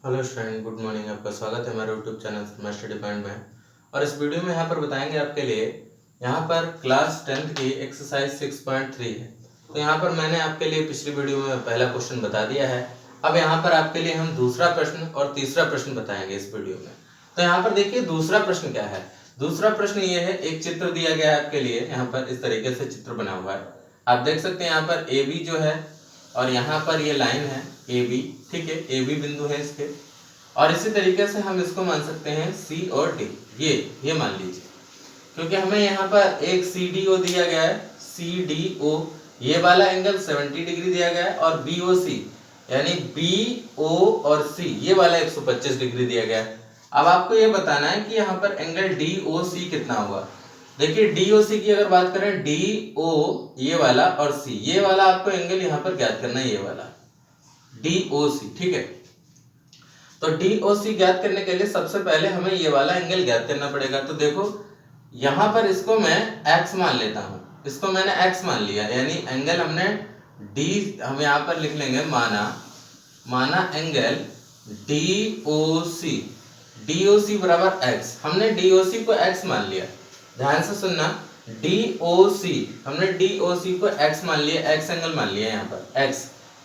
Hello student, good morning. आपका स्वागत है हमारे यूट्यूब चैनल मैं स्टडी पॉइंट में। और इस वीडियो में यहाँ पर बताएंगे आपके लिए, यहाँ पर क्लास 10th की एक्सरसाइज 6.3 है। तो यहाँ पर मैंने आपके लिए पिछली वीडियो में पहला क्वेश्चन बता दिया है। अब यहाँ पर आपके लिए हम दूसरा प्रश्न और तीसरा प्रश्न बताएंगे इस वीडियो में। तो यहाँ पर देखिए दूसरा प्रश्न क्या है। दूसरा प्रश्न ये है, एक चित्र दिया गया है आपके लिए, यहाँ पर इस तरीके से चित्र बना हुआ है। आप देख सकते हैं यहाँ पर ए बी जो है और यहाँ पर ये लाइन है ए बी, ठीक है, ए बी बिंदु है इसके। और इसी तरीके से हम इसको मान सकते हैं सी और डी, ये मान लीजिए, क्योंकि हमें यहाँ पर एक सी डी ओ दिया गया है, सी डी ओ ये वाला एंगल 70 डिग्री दिया गया है, और बी ओ सी यानी बी ओ और सी ये वाला 125 डिग्री दिया गया है। अब आपको ये बताना है कि यहाँ पर एंगल डी ओ सी कितना हुआ। देखिए डी ओ सी की अगर बात करें, डी ओ ये वाला और सी ये वाला, आपको एंगल यहाँ पर ज्ञात करना है, ये वाला डी ओ सी, ठीक है। तो डी ओ सी ज्ञात करने के लिए सबसे पहले हमें ये वाला एंगल ज्ञात करना पड़ेगा। तो देखो यहाँ पर इसको मैं x मान लेता हूँ, इसको मैंने x मान लिया, यानी एंगल हमने d हम यहाँ पर लिख लेंगे, माना एंगल DOC बराबर x। हमने DOC को x मान लिया, ध्यान से सुनना, हमने DOC को x मान लिया, x एंगल मान लिया, यहाँ पर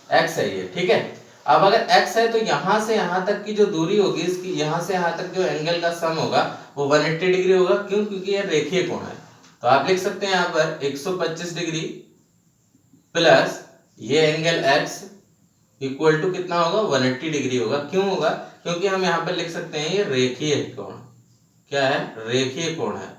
x है ये, ठीक है। अब अगर x है तो यहां से यहां तक की जो दूरी होगी इसकी, यहां से यहां तक जो एंगल का सम होगा वो 180 डिग्री होगा। क्यों? क्योंकि ये रेखीय कोण है। तो आप लिख सकते हैं यहाँ पर 125 डिग्री प्लस ये एंगल x इक्वल टू कितना होगा, 180 डिग्री होगा। क्यों होगा? क्योंकि हम यहाँ पर लिख सकते हैं ये रेखीय कोण, क्या है, रेखीय कोण है,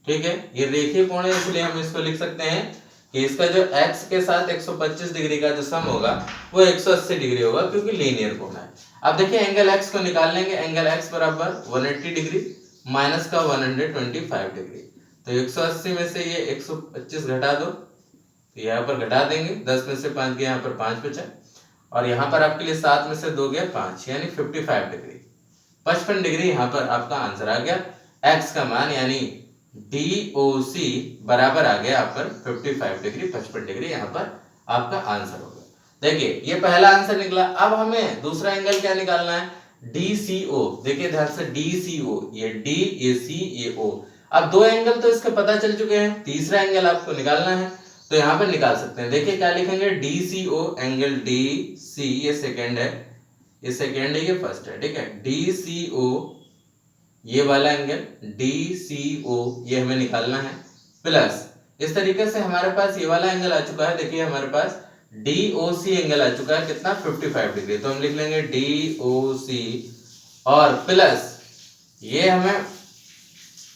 ठीक है। ये रेखीय कोण है, इसलिए हम इसको लिख सकते हैं कि इसका जो x के साथ 125 डिग्री का जो सम होगा वो 180 डिग्री होगा, क्योंकि लीनियर कोण है। अब देखिए एंगल x को निकाल लेंगे, एंगल x बराबर 180 डिग्री माइनस का 125 डिग्री। तो 180 में से ये 125 घटा दो, तो यहाँ पर घटा देंगे, 10 में से 5 गया, यहाँ पर 5 बचा, और यहाँ पर आपके लिए 7 में से 2 गया 5, यानी 55 डिग्री, 55 डिग्री यहाँ पर आपका आंसर आ गया। x का मान यानी DOC बराबर आ गया यहाँ पर 55 डिग्री, 55 डिग्री यहाँ पर आपका आंसर होगा। देखिए ये पहला आंसर निकला। अब हमें दूसरा एंगल क्या निकालना है, DCO। देखिए ध्यान से, DCO, ये D, ये C, ये O। अब दो एंगल तो इसके पता चल चुके हैं, तीसरा एंगल आपको निकालना है, तो यहाँ पर निकाल सकते हैं। देखिए क्या लिखेंगे, DCO, एंगल DC ये सेकेंड है, ये सेकेंड है, ये फर्स्ट है, ठीक है। DCO ये वाला एंगल DCO ये हमें निकालना है, प्लस इस तरीके से हमारे पास ये वाला एंगल आ चुका है। देखिए हमारे पास DOC एंगल आ चुका है, कितना, 55 डिग्री। तो हम लिख लेंगे DOC और प्लस ये हमें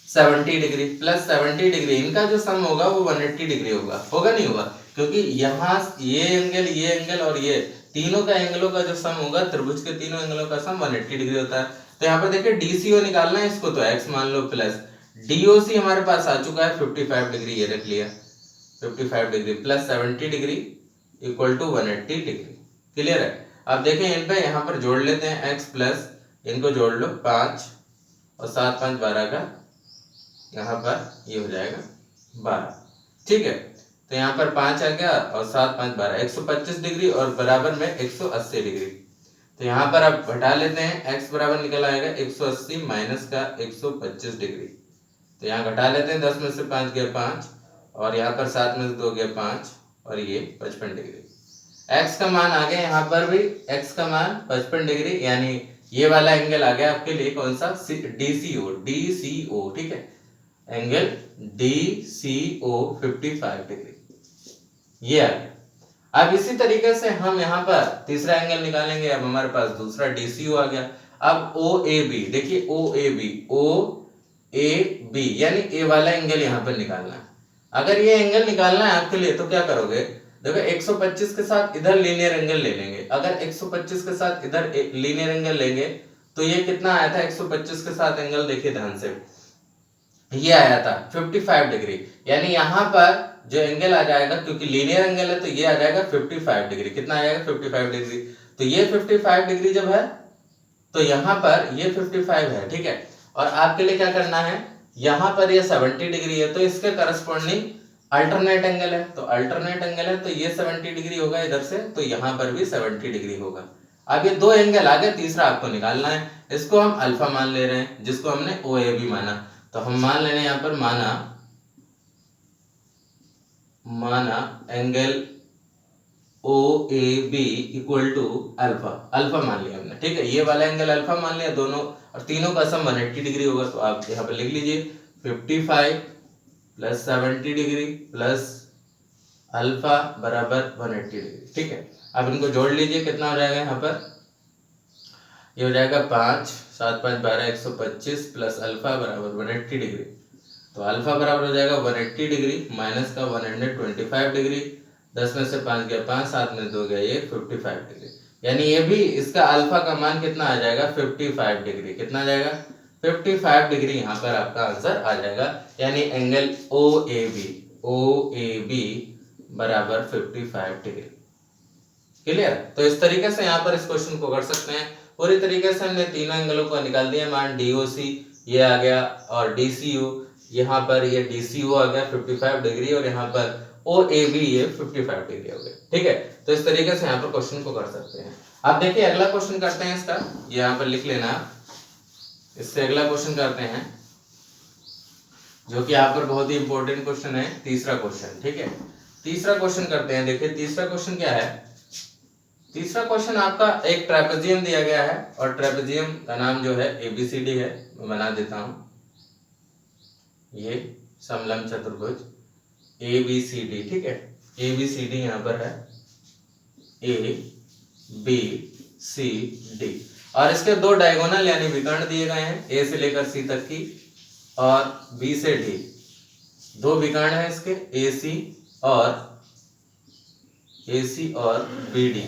70 डिग्री, प्लस 70 डिग्री, इनका जो सम होगा वो 180 डिग्री होगा नहीं होगा, क्योंकि यहाँ ये एंगल और ये तीनों का एंगलों का जो सम होगा, त्रिभुज के तीनों एंगलों का सम 180 डिग्री होता है। तो यहाँ पर देखिए DCO निकालना है, इसको तो x मान लो, प्लस DOC हमारे पास आ चुका है 55 डिग्री, ये रख लिया, 55 degree plus 70 degree equal to 180 degree. Clear है? अब देखें इन पे यहाँ पर जोड़ लेते हैं, x प्लस इनको जोड़ लो, 5 और 7 5 12 का यहाँ पर ये हो जाएगा 12, ठीक है। तो यहाँ पर 5 आ गया और 7 5 12, 125 डिग्री और बराबर में 180 डिग्री। तो यहाँ पर आप घटा लेते हैं, x बराबर निकल आएगा 180 माइनस का 125 डिग्री। तो यहाँ घटा लेते हैं, 10 में से 5 गया 5, और यहाँ पर 7 में से 2 गया 5, और ये 55 डिग्री। x का मान आ गया, यहाँ पर भी x का मान 55 डिग्री, यानी ये वाला एंगल आ गया आपके लिए, कौन सा, DCO, ठीक है। एंगल DCO 55 डिग्री ये आ गया। अब इसी तरीके से हम यहाँ पर तीसरा एंगल निकालेंगे। अब हमारे पास दूसरा DCO आ गया। अब OAB, देखिए OAB यानी ए वाला एंगल यहाँ पर निकालना है। अगर ये एंगल निकालना है आपके लिए तो क्या करोगे, देखो 125 के साथ इधर लीनियर एंगल ले लेंगे। अगर 125 के साथ इधर लीनियर एंगल लेंगे तो ये कितना आया था, 125 के साथ एंगल देखिए ध्यान से, ये आया था 55 डिग्री, यानी यहाँ पर जो एंगल आ जाएगा, क्योंकि लीनियर एंगल है तो ये आ जाएगा 55 डिग्री। कितना आ जाएगा, 55 डिग्री। तो ये 55 डिग्री जब है तो यहाँ पर ये 55 है, ठीक है। और आपके लिए क्या करना है, यहाँ पर ये 70 डिग्री है, तो इसके करस्पॉन्डिंग अल्टरनेट एंगल है, तो अल्टरनेट एंगल है तो ये 70 डिग्री होगा इधर से, तो यहाँ पर भी 70 डिग्री होगा। अब ये दो एंगल आ गए, तीसरा आपको निकालना है। इसको हम अल्फा मान ले रहे हैं, जिसको हमने ओ ए बी माना। तो हम मान ले रहे हैं यहाँ पर माना angle O A B equal to alpha, alpha मान लिया हमने, ठीक है। ये वाला एंगल अल्फा मान लिया, दोनों और तीनों का सम 180 डिग्री होगा। तो आप यहाँ पर लिख लीजिए 55 प्लस 70 डिग्री प्लस अल्फा बराबर 180 डिग्री, ठीक है। अब इनको जोड़ लीजिए, कितना हो जाएगा यहाँ पर, ये हो जाएगा 5 7 5 12 125 प्लस अल्फा बराबर 180 डिग्री। तो अल्फा बराबर हो जाएगा 180 डिग्री माइनस का 125 डिग्री, 10 में से 5 गया 5, 7 में 2 गया ये 55 डिग्री। यानी ये भी इसका अल्फा का मान कितना आ जाएगा 55 डिग्री। कितना आ जाएगा 55 डिग्री, यहाँ पर आपका आंसर आ जाएगा। यानी एंगल ओ ए बी बराबर 55 डिग्री। क्लियर। तो इस तरीके से यहाँ पर इस क्वेश्चन को कर सकते हैं। पूरी तरीके से हमने तीनों एंगलों को निकाल दिया। मान डीओसी ये आ गया और डीसीयू, यहाँ पर ये डीसीयू आ गया 55 डिग्री और यहाँ पर ओ ए बी ये 55 डिग्री हो गया, ठीक है। तो इस तरीके से यहाँ पर क्वेश्चन को कर सकते हैं। अब देखिए अगला क्वेश्चन करते हैं इसका, यहाँ पर लिख लेना। इससे अगला क्वेश्चन करते हैं जो कि यहाँ पर बहुत ही इंपॉर्टेंट क्वेश्चन है, तीसरा क्वेश्चन, ठीक है। तीसरा क्वेश्चन करते हैं। देखिए तीसरा क्वेश्चन क्या है। तीसरा क्वेश्चन आपका एक ट्रेपेजियम दिया गया है और ट्रेपेजियम का नाम जो है एबीसीडी है। मैं बना देता हूं, ये समलंब चतुर्भुज एबीसीडी, ठीक है। एबीसीडी यहाँ पर है ए बी सी डी और इसके दो डायगोनल यानी विकर्ण दिए गए हैं, ए से लेकर सी तक की और बी से डी। दो विकर्ण है इसके एसी और बीडी।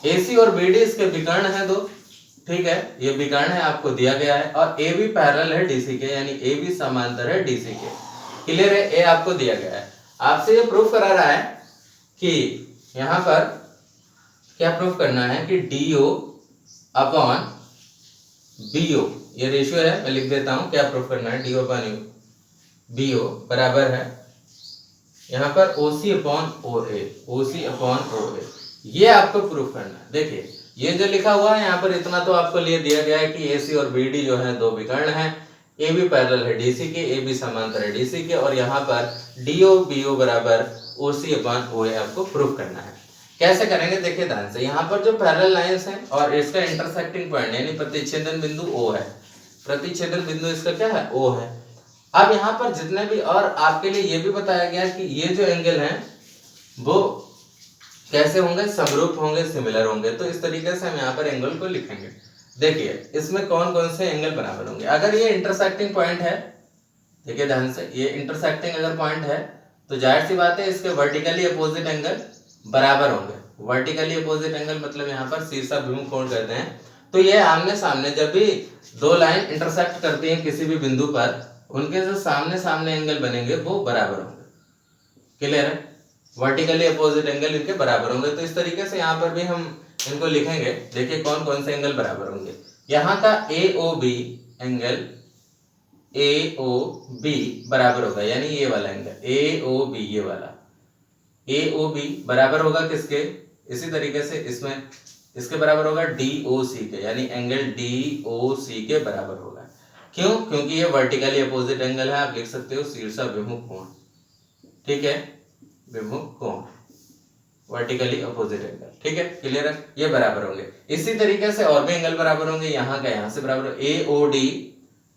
एसी और बीडी इसके विकर्ण है दो, ठीक है। ये विकर्ण है आपको दिया गया है और ए बी पैरेलल है डीसी के, यानी ए बी समांतर है डीसी के। क्लियर है। ए आपको दिया गया है, आपसे ये प्रूफ करा रहा है कि यहां पर क्या प्रूफ करना है कि डीओ अपॉन बीओ, ये रेशियो है, मैं लिख देता हूं। क्या प्रूफ करना है, डीओ अपॉन बीओ बराबर है यहाँ पर ओसी अपॉन ओ ए, ये आपको प्रूफ करना है। देखिए ये जो लिखा हुआ है यहाँ पर इतना तो आपको लिए दिया गया है कि एसी और बीडी जो है दो विकर्ण है, ए बी पैरेलल है डीसी के, ए बी समांतर है डीसी के और यहाँ पर डीओ बीओ बराबर ओसी अपॉन ओ ए आपको प्रूफ करना है। कैसे करेंगे देखिए ध्यान से। यहाँ पर जो पैरेलल लाइंस हैं और इसका इंटरसेक्टिंग पॉइंट यानी प्रतिच्छेदन बिंदु ओ है, प्रतिच्छेदन बिंदु इसका क्या है ओ है। अब यहाँ पर जितने भी, और आपके लिए ये भी बताया गया कि ये जो एंगल हैं वो कैसे होंगे, समरूप होंगे, सिमिलर होंगे। तो इस तरीके से हम यहाँ पर एंगल को लिखेंगे। देखिए इसमें कौन कौन से एंगल बराबर होंगे। अगर ये इंटरसेक्टिंग पॉइंट है, देखिए ध्यान से, ये इंटरसेक्टिंग अगर पॉइंट है तो जाहिर सी बात है इसके वर्टिकली अपोजिट एंगल बराबर होंगे। वर्टिकली अपोजिट एंगल मतलब यहाँ पर शीर्षाभिमुख कोण कहते हैं। तो ये आमने सामने जब भी दो लाइन इंटरसेक्ट करती हैं किसी भी बिंदु पर, उनके जो सामने सामने एंगल बनेंगे वो बराबर होंगे। क्लियर है। वर्टिकली अपोजिट एंगल इनके बराबर होंगे। तो इस तरीके से यहाँ पर भी हम इनको लिखेंगे। देखिए कौन कौन से एंगल बराबर होंगे। यहाँ का AOB एंगल AOB बराबर होगा, यानी ये वाला एंगल AOB, ये वाला AOB बराबर होगा किसके, इसी तरीके से इसमें इसके बराबर होगा DOC के, यानी एंगल DOC के बराबर होगा। क्यों, क्योंकि ये वर्टिकली अपोजिट एंगल है। आप लिख सकते हो शीर्षाभिमुख कोण, ठीक है, विमुख कोण, वर्टिकली अपोजिट एंगल, ठीक है। क्लियर है। ये बराबर होंगे। इसी तरीके से और भी एंगल बराबर होंगे। यहाँ का यहाँ से बराबर, AOD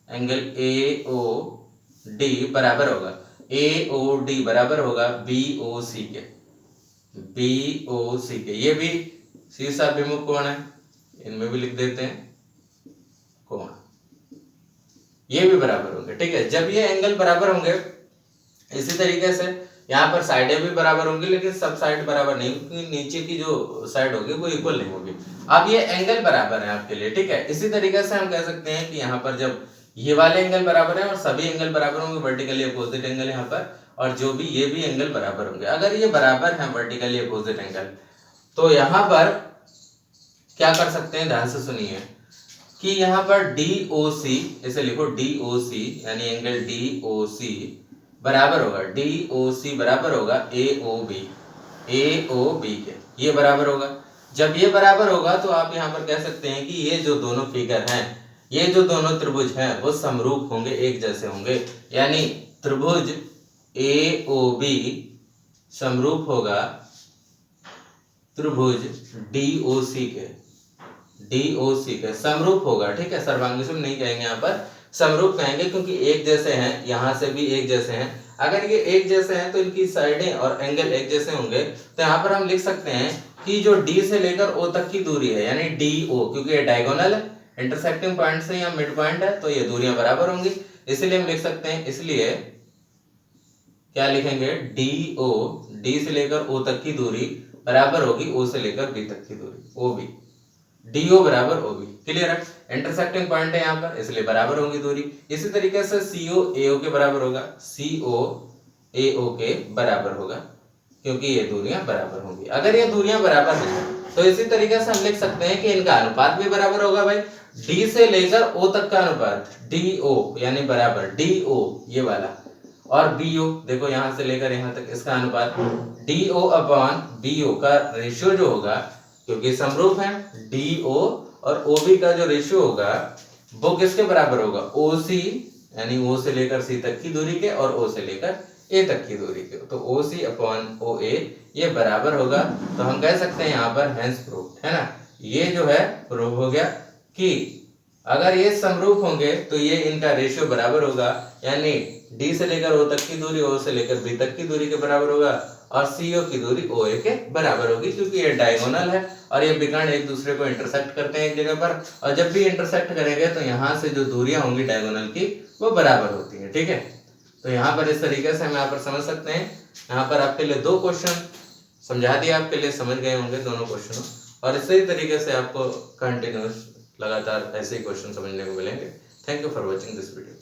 एंगल AOD बराबर होगा, AOD बराबर होगा BOC के, BOC के। ये भी शीर्षाभिमुख कोण है, इनमें भी लिख देते हैं कोण, ये भी बराबर होंगे, ठीक है। जब ये एंगल बराबर होंगे, इसी तरीके से यहाँ पर साइडें भी बराबर होंगी, लेकिन सब साइड बराबर नहीं, क्योंकि नीचे की जो साइड होगी वो इक्वल नहीं होगी। अब ये एंगल बराबर है आपके लिए, ठीक है। इसी तरीके से हम कह सकते हैं कि यहाँ पर जब ये वाले एंगल बराबर है और सभी एंगल बराबर होंगे, वर्टिकली अपोजिट एंगल यहाँ पर, और जो भी ये भी एंगल बराबर होंगे। अगर ये बराबर है वर्टिकली अपोजिट एंगल, तो यहाँ पर क्या कर सकते हैं, ध्यान से सुनिए कि यहाँ पर DOC, इसे लिखो DOC, यानी एंगल DOC बराबर होगा, DOC बराबर होगा AOB के, ये बराबर होगा। जब ये बराबर होगा तो आप यहाँ पर कह सकते हैं कि ये जो दोनों फिगर हैं, ये जो दोनों त्रिभुज हैं वो समरूप होंगे, एक जैसे होंगे, यानी त्रिभुज AOB समरूप होगा त्रिभुज DOC के समरूप होगा। ठीक है, सर्वांगीण नहीं कहेंगे, यहाँ पर समरूप कहेंगे, क्योंकि एक जैसे हैं, यहाँ से भी एक जैसे हैं। अगर ये एक जैसे हैं तो इनकी साइडें और एंगल एक जैसे होंगे, तो यहाँ पर हम लिख सकते हैं कि जो D से लेकर O तक की दूरी है, यानी DO, क्योंकि ये डायगोनल है, इंटरसेक्टिंग पॉइंट से या मिड पॉइंट है, तो ये दूरियां बराबर होंगी, इसलिए हम लिख सकते हैं, इसलिए क्या लिखेंगे, D से लेकर O तक की दूरी बराबर होगी O से लेकर B तक की दूरी, OB, DO बराबर OB। क्लियर है, इंटरसेक्टिंग पॉइंट है यहाँ पर, इसलिए बराबर होगी दूरी। इसी तरीके से CO AO के बराबर होगा, CO AO के बराबर होगा, क्योंकि ये दूरियां बराबर होंगी। अगर ये दूरियां बराबर हैं तो इसी तरीके से हम लिख सकते हैं कि इनका अनुपात भी बराबर होगा भाई, D से लेकर O तक का अनुपात DO यानी बराबर DO ये वाला, और BO देखो यहाँ से लेकर यहाँ तक इसका अनुपात DO अपॉन BO का रेशियो जो होगा, क्योंकि समरूप है, DO और OB का जो रेशियो होगा वो किसके बराबर होगा, OC यानी O से लेकर C तक की दूरी के और O से लेकर A तक की दूरी के, तो OC अपॉन OA ये बराबर होगा। तो हम कह सकते हैं यहाँ पर हेंस प्रूव्ड, है ना, ये जो है प्रूव हो गया कि अगर ये समरूप होंगे तो ये इनका रेशियो बराबर होगा, यानी D से लेकर O तक की दूरी O से लेकर B तक की दूरी के बराबर होगा, और CO की दूरी OA के बराबर होगी, क्योंकि ये डायगोनल है और ये विकर्ण एक दूसरे को इंटरसेक्ट करते हैं एक जगह पर, और जब भी इंटरसेक्ट करेंगे तो यहाँ से जो दूरियां होंगी डायगोनल की वो बराबर होती है। ठीक है, तो यहाँ पर इस तरीके से हम यहाँ पर समझ सकते हैं। यहाँ पर आपके लिए 2 क्वेश्चन समझा दिया, आपके लिए समझ गए होंगे दोनों क्वेश्चनों, और इसी तरीके से आपको कंटिन्यूस लगातार ऐसे ही क्वेश्चन समझने को मिलेंगे। Thank you for watching this video.